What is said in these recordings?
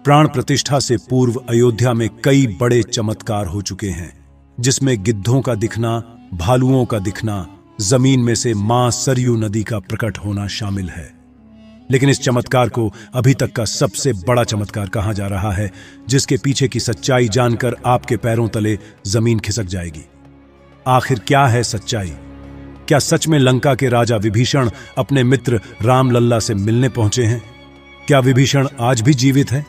प्राण प्रतिष्ठा से पूर्व अयोध्या में कई बड़े चमत्कार हो चुके हैं, जिसमें गिद्धों का दिखना, भालुओं का दिखना, जमीन में से मां सरयू नदी का प्रकट होना शामिल है। लेकिन इस चमत्कार को अभी तक का सबसे बड़ा चमत्कार कहा जा रहा है, जिसके पीछे की सच्चाई जानकर आपके पैरों तले जमीन खिसक जाएगी। आखिर क्या है सच्चाई? क्या सच में लंका के राजा विभीषण अपने मित्र राम लल्ला से मिलने पहुंचे हैं? क्या विभीषण आज भी जीवित है?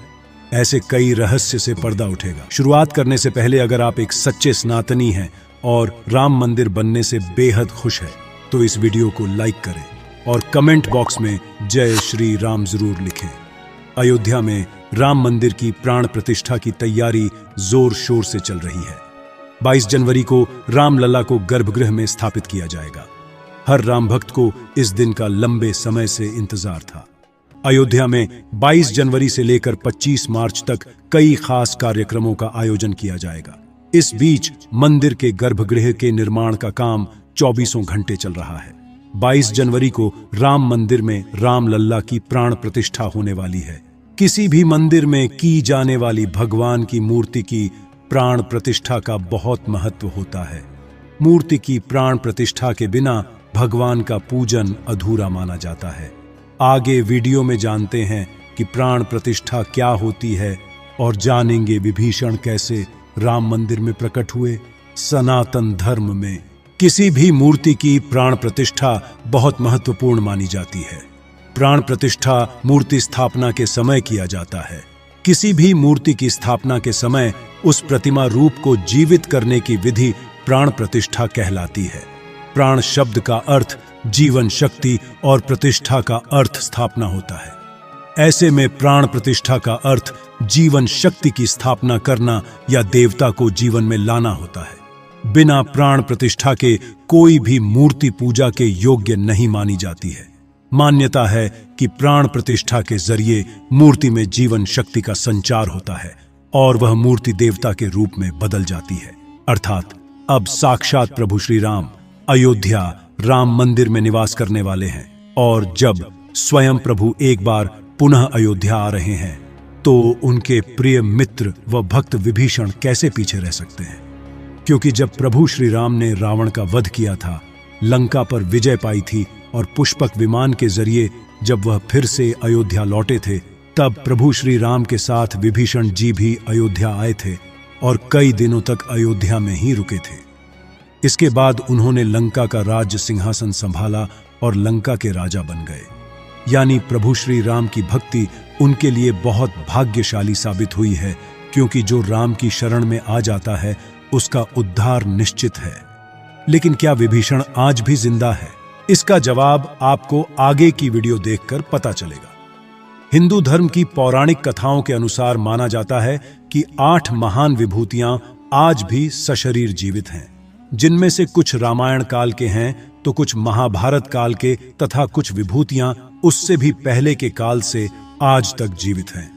ऐसे कई रहस्य से पर्दा उठेगा। शुरुआत करने से पहले अगर आप एक सच्चे सनातनी हैं और राम मंदिर बनने से बेहद खुश हैं, तो इस वीडियो को लाइक करें और कमेंट बॉक्स में जय श्री राम जरूर लिखें। अयोध्या में राम मंदिर की प्राण प्रतिष्ठा की तैयारी जोर शोर से चल रही है। 22 जनवरी को राम लल्ला को गर्भगृह में स्थापित किया जाएगा। हर राम भक्त को इस दिन का लंबे समय से इंतजार था। अयोध्या में 22 जनवरी से लेकर 25 मार्च तक कई खास कार्यक्रमों का आयोजन किया जाएगा। इस बीच मंदिर के गर्भगृह के निर्माण का काम 24 घंटे चल रहा है। 22 जनवरी को राम मंदिर में राम लल्ला की प्राण प्रतिष्ठा होने वाली है। किसी भी मंदिर में की जाने वाली भगवान की मूर्ति की प्राण प्रतिष्ठा का बहुत महत्व होता है। मूर्ति की प्राण प्रतिष्ठा के बिना भगवान का पूजन अधूरा माना जाता है। आगे वीडियो में जानते हैं कि प्राण प्रतिष्ठा क्या होती है और जानेंगे विभीषण कैसे राम मंदिर में प्रकट हुए। सनातन धर्म में किसी भी मूर्ति की प्राण प्रतिष्ठा बहुत महत्वपूर्ण मानी जाती है। प्राण प्रतिष्ठा मूर्ति स्थापना के समय किया जाता है। किसी भी मूर्ति की स्थापना के समय उस प्रतिमा रूप को जीवित करने की विधि प्राण प्रतिष्ठा कहलाती है। प्राण शब्द का अर्थ जीवन शक्ति और प्रतिष्ठा का अर्थ स्थापना होता है। ऐसे में प्राण प्रतिष्ठा का अर्थ जीवन शक्ति की स्थापना करना या देवता को जीवन में लाना होता है। बिना प्राण प्रतिष्ठा के कोई भी मूर्ति पूजा के योग्य नहीं मानी जाती है। मान्यता है कि प्राण प्रतिष्ठा के जरिए मूर्ति में जीवन शक्ति का संचार होता है और वह मूर्ति देवता के रूप में बदल जाती है। अर्थात अब साक्षात प्रभु श्री राम अयोध्या राम मंदिर में निवास करने वाले हैं, और जब स्वयं प्रभु एक बार पुनः अयोध्या आ रहे हैं तो उनके प्रिय मित्र व भक्त विभीषण कैसे पीछे रह सकते हैं? क्योंकि जब प्रभु श्री राम ने रावण का वध किया था, लंका पर विजय पाई थी और पुष्पक विमान के जरिए जब वह फिर से अयोध्या लौटे थे, तब प्रभु श्री राम के साथ विभीषण जी भी अयोध्या आए थे और कई दिनों तक अयोध्या में ही रुके थे। इसके बाद उन्होंने लंका का राज्य सिंहासन संभाला और लंका के राजा बन गए। यानी प्रभु श्री राम की भक्ति उनके लिए बहुत भाग्यशाली साबित हुई है, क्योंकि जो राम की शरण में आ जाता है उसका उद्धार निश्चित है। लेकिन क्या विभीषण आज भी जिंदा है? इसका जवाब आपको आगे की वीडियो देखकर पता चलेगा। हिंदू धर्म की पौराणिक कथाओं के अनुसार माना जाता है कि 8 महान विभूतियां आज भी सशरीर जीवित हैं, जिनमें से कुछ रामायण काल के हैं तो कुछ महाभारत काल के तथा कुछ विभूतियां उससे भी पहले के काल से आज तक जीवित हैं।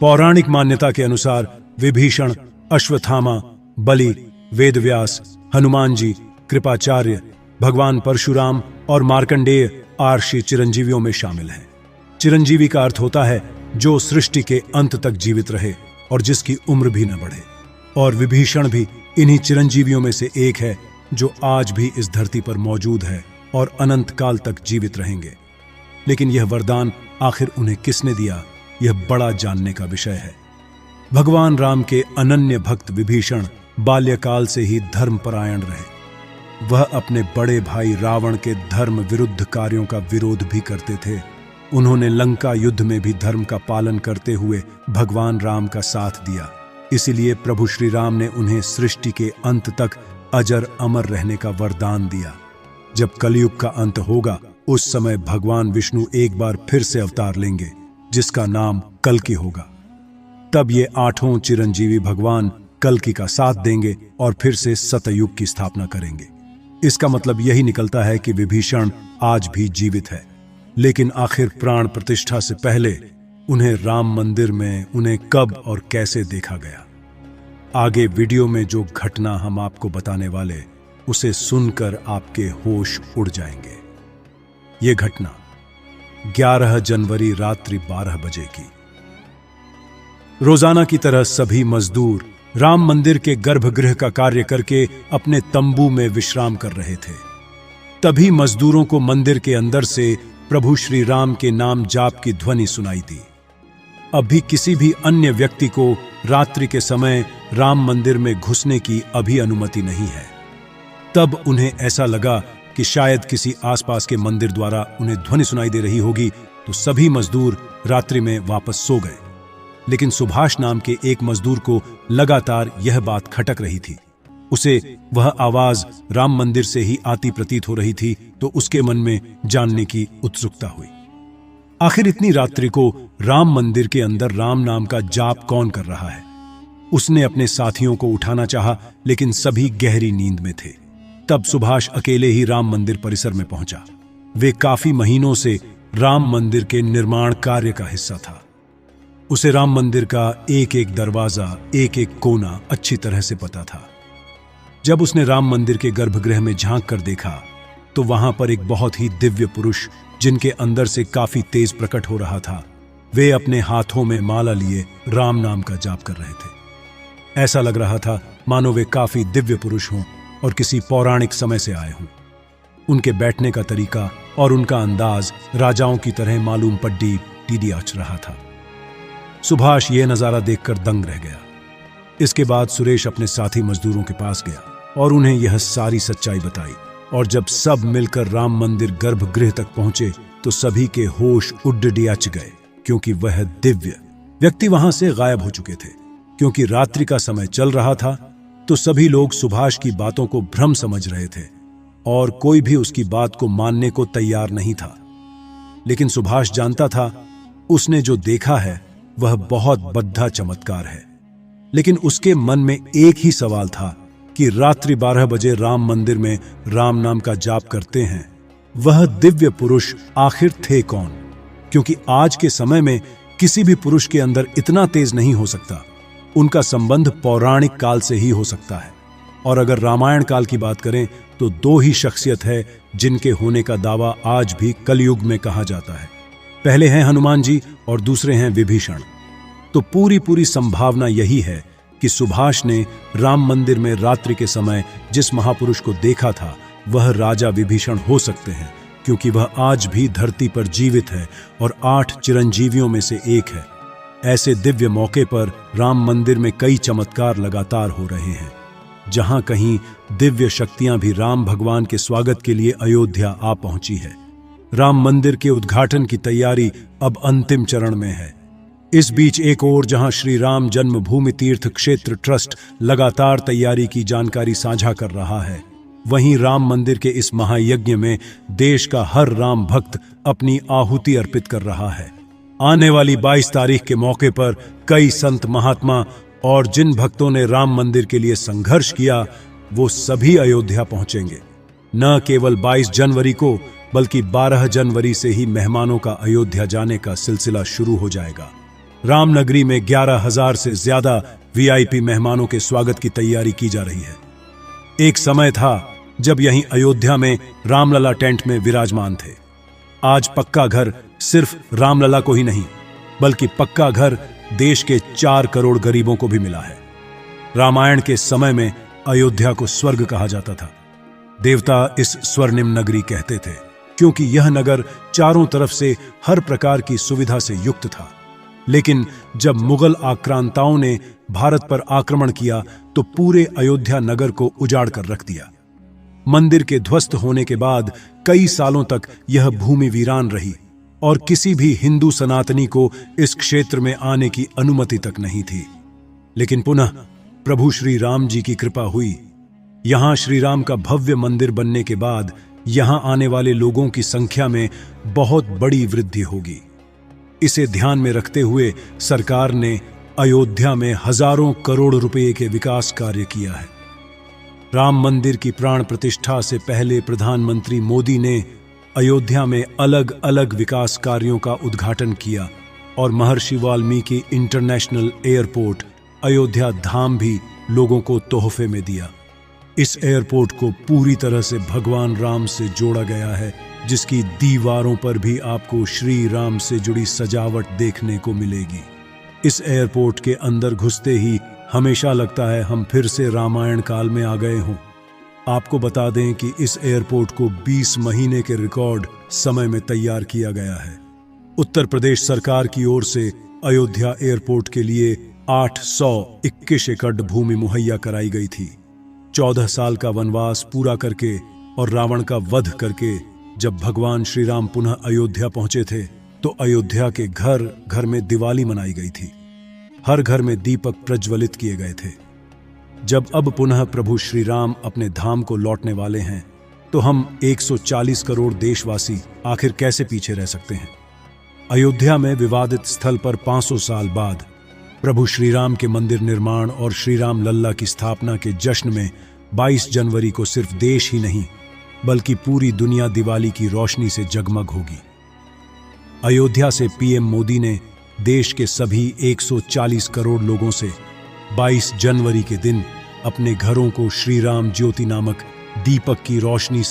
पौराणिक मान्यता के अनुसार विभीषण, अश्वत्थामा, बलि, वेदव्यास, हनुमान जी, कृपाचार्य, भगवान परशुराम और मार्कंडेय आर्षि चिरंजीवियों में शामिल हैं। चिरंजीवी का अर्थ होता है जो सृष्टि के अंत तक जीवित रहे और जिसकी उम्र भी न बढ़े, और विभीषण भी इन्हीं चिरंजीवियों में से एक है जो आज भी इस धरती पर मौजूद है और अनंत काल तक जीवित रहेंगे। लेकिन यह वरदान आखिर उन्हें किसने दिया, यह बड़ा जानने का विषय है। भगवान राम के अनन्य भक्त विभीषण बाल्यकाल से ही धर्मपरायण रहे। वह अपने बड़े भाई रावण के धर्म विरुद्ध कार्यों का विरोध भी करते थे। उन्होंने लंका युद्ध में भी धर्म का पालन करते हुए भगवान राम का साथ दिया। इसीलिए प्रभु श्री राम ने उन्हें सृष्टि के अंत तक अजर अमर रहने का वरदान दिया। जब कलयुग का अंत होगा, उस समय भगवान विष्णु एक बार फिर से अवतार लेंगे, जिसका नाम कल्कि होगा। तब ये 8 चिरंजीवी भगवान कल्कि का साथ देंगे और फिर से सतयुग की स्थापना करेंगे। इसका मतलब यही निकलता है कि विभीषण आज भी जीवित है। लेकिन आखिर प्राण प्रतिष्ठा से पहले उन्हें राम मंदिर में उन्हें कब और कैसे देखा गया? आगे वीडियो में जो घटना हम आपको बताने वाले, उसे सुनकर आपके होश उड़ जाएंगे। ये घटना 11 जनवरी रात्रि 12 बजे की। रोजाना की तरह सभी मजदूर राम मंदिर के गर्भगृह का कार्य करके अपने तंबू में विश्राम कर रहे थे। तभी मजदूरों को मंदिर के अंदर से प्रभु श्री राम के नाम जाप की ध्वनि सुनाई दी। अभी किसी भी अन्य व्यक्ति को रात्रि के समय राम मंदिर में घुसने की अभी अनुमति नहीं है। तब उन्हें ऐसा लगा कि शायद किसी आसपास के मंदिर द्वारा उन्हें ध्वनि सुनाई दे रही होगी, तो सभी मजदूर रात्रि में वापस सो गए। लेकिन सुभाष नाम के एक मजदूर को लगातार यह बात खटक रही थी। उसे वह आवाज राम मंदिर से ही आती प्रतीत हो रही थी, तो उसके मन में जानने की उत्सुकता हुई। आखिर इतनी रात्रि को राम मंदिर के अंदर राम नाम का जाप कौन कर रहा है? उसने अपने साथियों को उठाना चाहा, लेकिन सभी गहरी नींद में थे। तब सुभाष अकेले ही राम मंदिर परिसर में पहुंचा। वे काफी महीनों से राम मंदिर के निर्माण कार्य का हिस्सा था। उसे राम मंदिर का एक एक दरवाजा, एक एक कोना अच्छी तरह से पता था। जब उसने राम मंदिर के गर्भगृह में झांक कर देखा, तो वहां पर एक बहुत ही दिव्य पुरुष, जिनके अंदर से काफी तेज प्रकट हो रहा था, वे अपने हाथों में माला लिए राम नाम का जाप कर रहे थे। ऐसा लग रहा था मानो वे काफी दिव्य पुरुष हों और किसी पौराणिक समय से आए हों। उनके बैठने का तरीका और उनका अंदाज राजाओं की तरह मालूम पड्डी टीडी आच रहा था। सुभाष यह नजारा देखकर दंग रह गया। इसके बाद सुरेश अपने साथी मजदूरों के पास गया और उन्हें यह सारी सच्चाई बताई। और जब सब मिलकर राम मंदिर गर्भगृह तक पहुंचे, तो सभी के होश उड्डडियाच गए, क्योंकि वह दिव्य व्यक्ति वहां से गायब हो चुके थे। क्योंकि रात्रि का समय चल रहा था, तो सभी लोग सुभाष की बातों को भ्रम समझ रहे थे और कोई भी उसकी बात को मानने को तैयार नहीं था। लेकिन सुभाष जानता था, उसने जो देखा है वह बहुत बद्धा चमत्कार है। लेकिन उसके मन में एक ही सवाल था कि रात्रि 12 बजे राम मंदिर में राम नाम का जाप करते हैं, वह दिव्य पुरुष आखिर थे कौन? क्योंकि आज के समय में किसी भी पुरुष के अंदर इतना तेज नहीं हो सकता। उनका संबंध पौराणिक काल से ही हो सकता है। और अगर रामायण काल की बात करें, तो 2 ही शख्सियत है जिनके होने का दावा आज भी कलयुग में कहा जाता है। पहले हैं हनुमान जी और दूसरे हैं विभीषण। तो पूरी संभावना यही है कि सुभाष ने राम मंदिर में रात्रि के समय जिस महापुरुष को देखा था, वह राजा विभीषण हो सकते हैं, क्योंकि वह आज भी धरती पर जीवित है और 8 चिरंजीवियों में से एक है। ऐसे दिव्य मौके पर राम मंदिर में कई चमत्कार लगातार हो रहे हैं। जहां कहीं दिव्य शक्तियां भी राम भगवान के स्वागत के लिए अयोध्या आ पहुंची है। राम मंदिर के उद्घाटन की तैयारी अब अंतिम चरण में है। इस बीच एक ओर जहां श्री राम जन्मभूमि तीर्थ क्षेत्र ट्रस्ट लगातार तैयारी की जानकारी साझा कर रहा है, वहीं राम मंदिर के इस महायज्ञ में देश का हर राम भक्त अपनी आहुति अर्पित कर रहा है। आने वाली 22 तारीख के मौके पर कई संत महात्मा और जिन भक्तों ने राम मंदिर के लिए संघर्ष किया, वो सभी अयोध्या पहुंचेंगे। न केवल 22 जनवरी को, बल्कि 12 जनवरी से ही मेहमानों का अयोध्या जाने का सिलसिला शुरू हो जाएगा। रामनगरी में 11,000 से ज्यादा वीआईपी मेहमानों के स्वागत की तैयारी की जा रही है। एक समय था जब यहीं अयोध्या में रामलला टेंट में विराजमान थे। आज पक्का घर सिर्फ रामलला को ही नहीं, बल्कि पक्का घर देश के 4 करोड़ गरीबों को भी मिला है। रामायण के समय में अयोध्या को स्वर्ग कहा जाता था। देवता इस स्वर्णिम नगरी कहते थे, क्योंकि यह नगर चारों तरफ से हर प्रकार की सुविधा से युक्त था। लेकिन जब मुगल आक्रांताओं ने भारत पर आक्रमण किया, तो पूरे अयोध्या नगर को उजाड़ कर रख दिया। मंदिर के ध्वस्त होने के बाद कई सालों तक यह भूमि वीरान रही और किसी भी हिंदू सनातनी को इस क्षेत्र में आने की अनुमति तक नहीं थी। लेकिन पुनः प्रभु श्री राम जी की कृपा हुई। यहां श्री राम का भव्य मंदिर बनने के बाद यहां आने वाले लोगों की संख्या में बहुत बड़ी वृद्धि होगी। इसे ध्यान में रखते हुए सरकार ने अयोध्या में हजारों करोड़ रुपए के विकास कार्य किया है। राम मंदिर की प्राण प्रतिष्ठा से पहले प्रधानमंत्री मोदी ने अयोध्या में अलग अलग विकास कार्यों का उद्घाटन किया और महर्षि वाल्मीकि इंटरनेशनल एयरपोर्ट अयोध्या धाम भी लोगों को तोहफे में दिया। इस एयरपोर्ट को पूरी तरह से भगवान राम से जोड़ा गया है, जिसकी दीवारों पर भी आपको श्री राम से जुड़ी सजावट देखने को मिलेगी। इस एयरपोर्ट के अंदर घुसते ही हमेशा लगता है हम फिर से रामायण काल में आ गए हों। आपको बता दें कि इस एयरपोर्ट को 20 महीने के रिकॉर्ड समय में तैयार किया गया है। उत्तर प्रदेश सरकार की ओर से अयोध्या एयरपोर्ट के लिए 821 एकड़ भूमि मुहैया कराई गई थी। 14 साल का वनवास पूरा करके और रावण का वध करके जब भगवान श्री राम पुनः अयोध्या पहुंचे थे तो अयोध्या के घर घर में दिवाली मनाई गई थी। हर घर में दीपक प्रज्वलित किए गए थे। जब अब पुनः प्रभु श्री राम अपने धाम को लौटने वाले हैं तो हम 140 करोड़ देशवासी आखिर कैसे पीछे रह सकते हैं। अयोध्या में विवादित स्थल पर 500 साल बाद प्रभु श्री राम के मंदिर निर्माण और श्री राम लल्ला की स्थापना के जश्न में 22 जनवरी को सिर्फ देश ही नहीं बल्कि पूरी दुनिया दिवाली की रोशनी से जगमग होगी। अयोध्या से पीएम मोदी ने देश के सभी 140 करोड़ लोगों से 22 जनवरी के दिन अपने घरों को श्री राम ज्योति नामक दीपक की रोशनी से